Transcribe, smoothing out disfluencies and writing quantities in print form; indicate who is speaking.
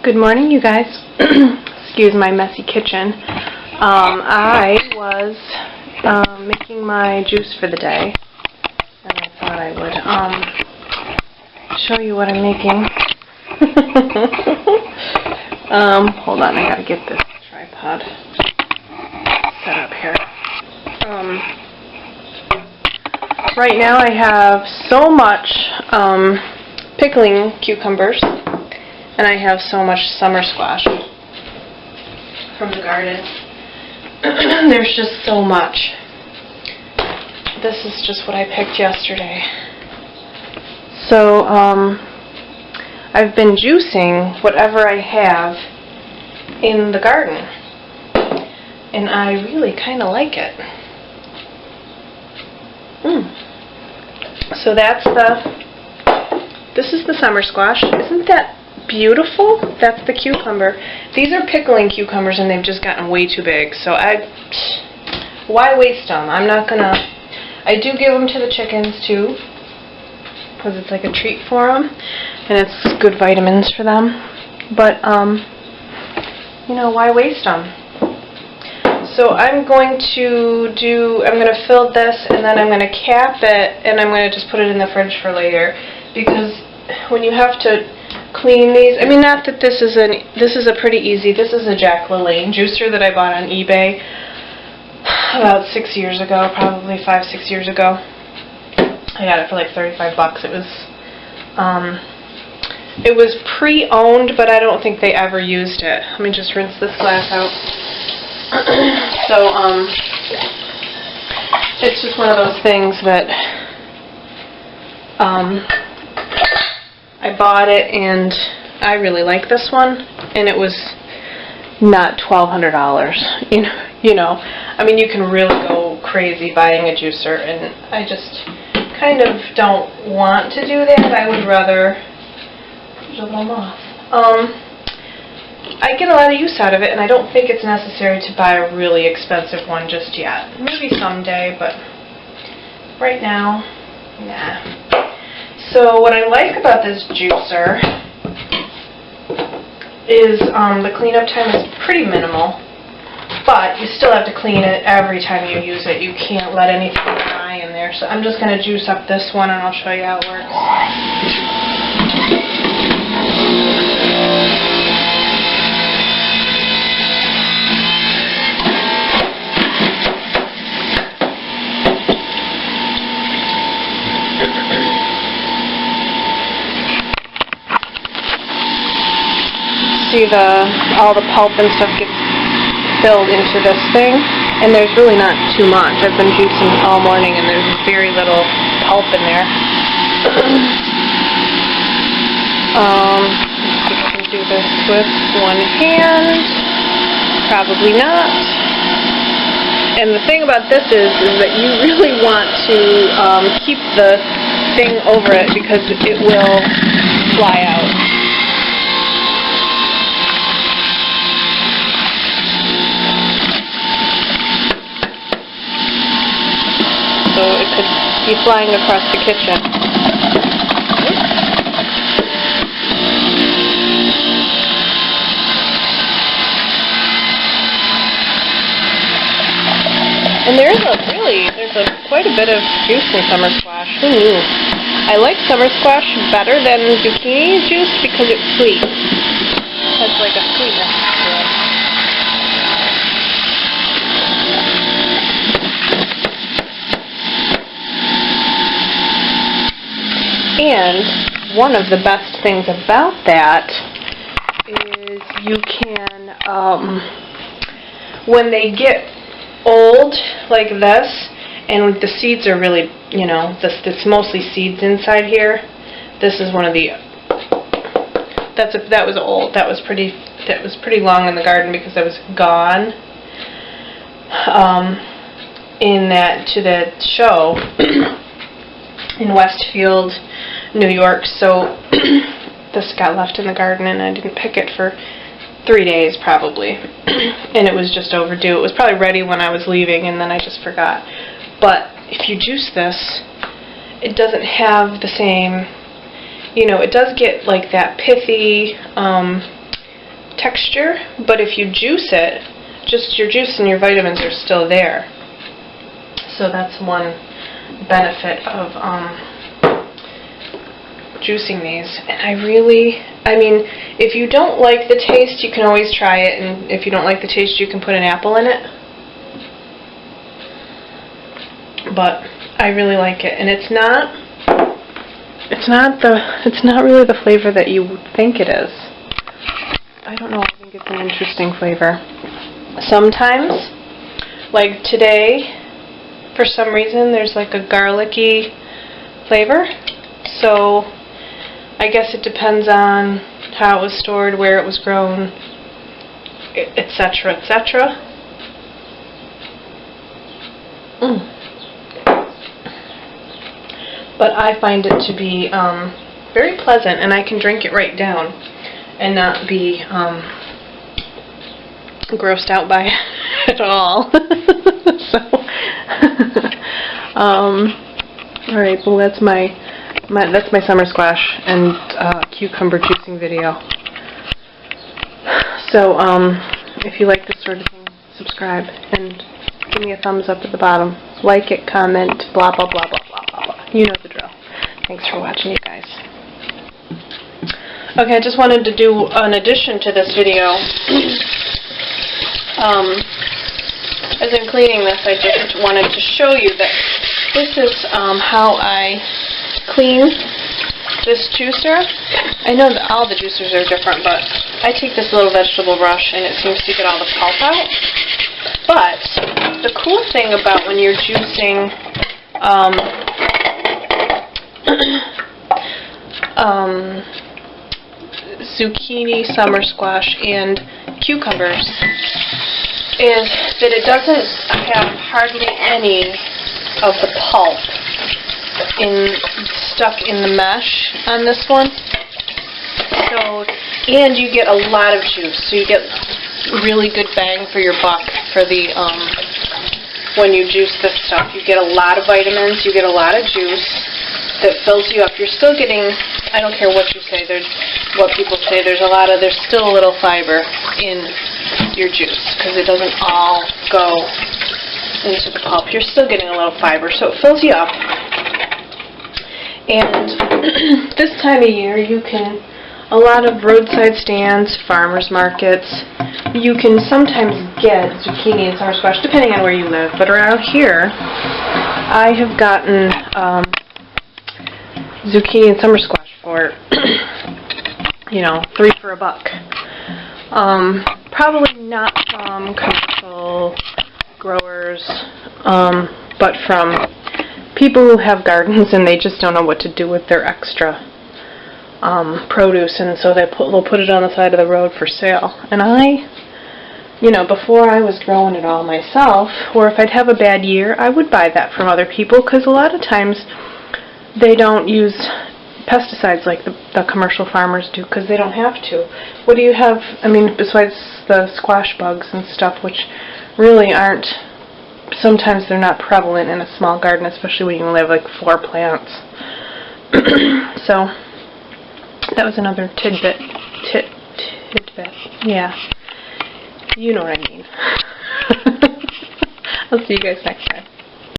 Speaker 1: Good morning, you guys. Excuse my messy kitchen. I was making my juice for the day, and I thought I would show you what I'm making. Hold on, I gotta get this tripod set up here. Right now I have so much pickling cucumbers, and I have so much summer squash from the garden. There's just so much. This is just what I picked yesterday. So, I've been juicing whatever I have in the garden, and I really kind of like it. So this is the summer squash. Isn't that beautiful? That's the cucumber. These are pickling cucumbers, and they've just gotten way too big. So why waste them? I'm not gonna. I do give them to the chickens too, because it's like a treat for them, and it's good vitamins for them. But why waste them? So I'm going to fill this, and then I'm going to cap it, and I'm going to just put it in the fridge for later, because when you have to clean these, I mean, not that this is a pretty easy, this is a Jack LaLanne juicer that I bought on eBay about 6 years ago, probably 5-6 years ago. I got it for like $35. It was pre-owned, but I don't think they ever used it. Let me just rinse this glass out. So, it's just one of those things that I bought it, and I really like this one, and it was not $1,200. You know, I mean, you can really go crazy buying a juicer, and I just kind of don't want to do that. I would rather put a little moth. I get a lot of use out of it, and I don't think it's necessary to buy a really expensive one just yet. Maybe someday, but right now, nah. So what I like about this juicer is the cleanup time is pretty minimal, but you still have to clean it every time you use it. You can't let anything dry in there. So I'm just going to juice up this one, and I'll show you how it works. See, all the pulp and stuff gets filled into this thing, and there's really not too much. I've been juicing all morning, and there's very little pulp in there. Let's see if I can do this with one hand. Probably not. And the thing about this is that you really want to keep the thing over it, because it will fly out. So it could be flying across the kitchen. And there's quite a bit of juice in summer squash. Who knew? I like summer squash better than zucchini juice because it's sweet. It's like a sweetness to it. And one of the best things about that is you can, when they get old like this, and the seeds are really, it's mostly seeds inside here. This is one of the, that was old. That was pretty long in the garden because I was gone to the show in Westfield, New York, so this got left in the garden, and I didn't pick it for 3 days probably, and it was just overdue. It was probably ready when I was leaving, and then I just forgot. But if you juice this, it doesn't have the same, it does get like that pithy texture, but if you juice it, just your juice and your vitamins are still there. So that's one benefit of juicing these. And I mean, if you don't like the taste, you can always try it, and if you don't like the taste, you can put an apple in it. But I really like it, and it's not really the flavor that you would think it is. I don't know, I think it's an interesting flavor. Sometimes, like today, for some reason there's like a garlicky flavor, so I guess it depends on how it was stored, where it was grown, etc., etc. But I find it to be very pleasant, and I can drink it right down and not be grossed out by it at all. So, all right. Well, that's my summer squash and cucumber juicing video. So, if you like this sort of thing, subscribe and give me a thumbs up at the bottom. Like it, comment, blah blah blah blah blah blah blah. You know the drill. Thanks for watching, you guys. Okay, I just wanted to do an addition to this video. As I'm cleaning this, I just wanted to show you that this is how I clean this juicer. I know that all the juicers are different, but I take this little vegetable brush and it seems to get all the pulp out. But the cool thing about when you're juicing zucchini, summer squash, and cucumbers is that it doesn't have hardly any of the pulp stuck in the mesh on this one. So, and you get a lot of juice, so you get really good bang for your buck for the when you juice this stuff. You get a lot of vitamins, you get a lot of juice that fills you up. You're still getting, I don't care what you say, what people say, there's still a little fiber in your juice because it doesn't all go into the pulp. You're still getting a little fiber, so it fills you up. And this time of year, a lot of roadside stands, farmers markets, you can sometimes get zucchini and summer squash, depending on where you live. But around here, I have gotten zucchini and summer squash for, $3 for $1. Probably not from commercial growers, but from people who have gardens and they just don't know what to do with their extra produce, and so they'll put it on the side of the road for sale. And before I was growing it all myself, or if I'd have a bad year, I would buy that from other people, because a lot of times they don't use pesticides like the commercial farmers do, because they don't have to. What do you have, besides the squash bugs and stuff, which really aren't, sometimes they're not prevalent in a small garden, especially when you only have like 4 plants. So, that was another tidbit. Yeah. You know what I mean. I'll see you guys next time.